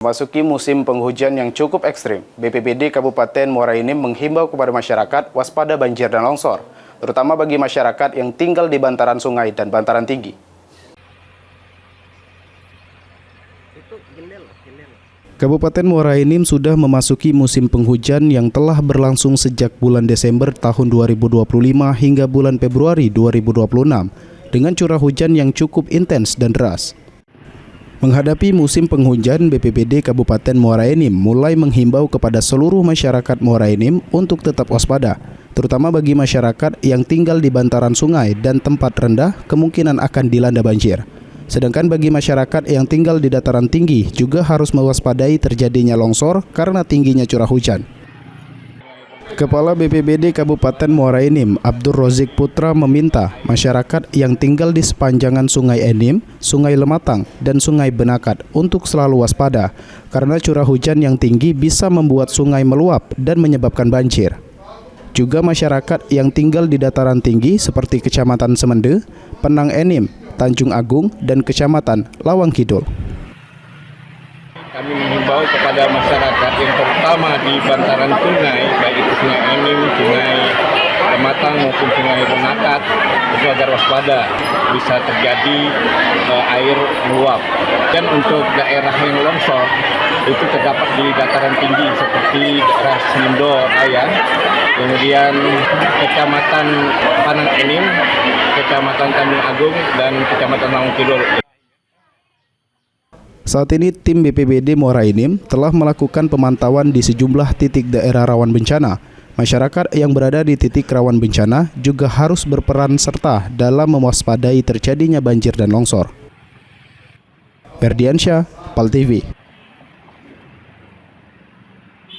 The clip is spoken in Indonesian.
Memasuki musim penghujan yang cukup ekstrim, BPBD Kabupaten Muara Enim menghimbau kepada masyarakat waspada banjir dan longsor, terutama bagi masyarakat yang tinggal di bantaran sungai dan bantaran tinggi. Kabupaten Muara Enim sudah memasuki musim penghujan yang telah berlangsung sejak bulan Desember tahun 2025 hingga bulan Februari 2026 dengan curah hujan yang cukup intens dan deras. Menghadapi musim penghujan, BPBD Kabupaten Muara Enim mulai menghimbau kepada seluruh masyarakat Muara Enim untuk tetap waspada, terutama bagi masyarakat yang tinggal di bantaran sungai dan tempat rendah kemungkinan akan dilanda banjir. Sedangkan bagi masyarakat yang tinggal di dataran tinggi juga harus mewaspadai terjadinya longsor karena tingginya curah hujan. Kepala BPBD Kabupaten Muara Enim, Abdur Rozik Putra meminta masyarakat yang tinggal di sepanjangan Sungai Enim, Sungai Lematang, dan Sungai Benakat untuk selalu waspada karena curah hujan yang tinggi bisa membuat sungai meluap dan menyebabkan banjir. Juga masyarakat yang tinggal di dataran tinggi seperti Kecamatan Semende, Penang Enim, Tanjung Agung, dan Kecamatan Lawang Kidul. Kami menghimbau kepada masyarakat yang terutama di bantaran sungai, baik itu Sungai Enim, Sungai Lematang maupun Sungai Benakat, itu agar waspada bisa terjadi air meluap. Dan untuk daerah yang longsor itu terdapat di dataran tinggi seperti daerah Sendo Raya, kemudian Kecamatan Panang Enim, Kecamatan Tanjung Agung, dan Kecamatan Lawang Kidul. Saat ini tim BPBD Muara Enim telah melakukan pemantauan di sejumlah titik daerah rawan bencana. Masyarakat yang berada di titik rawan bencana juga harus berperan serta dalam mewaspadai terjadinya banjir dan longsor. Ferdiansyah, PAL TV.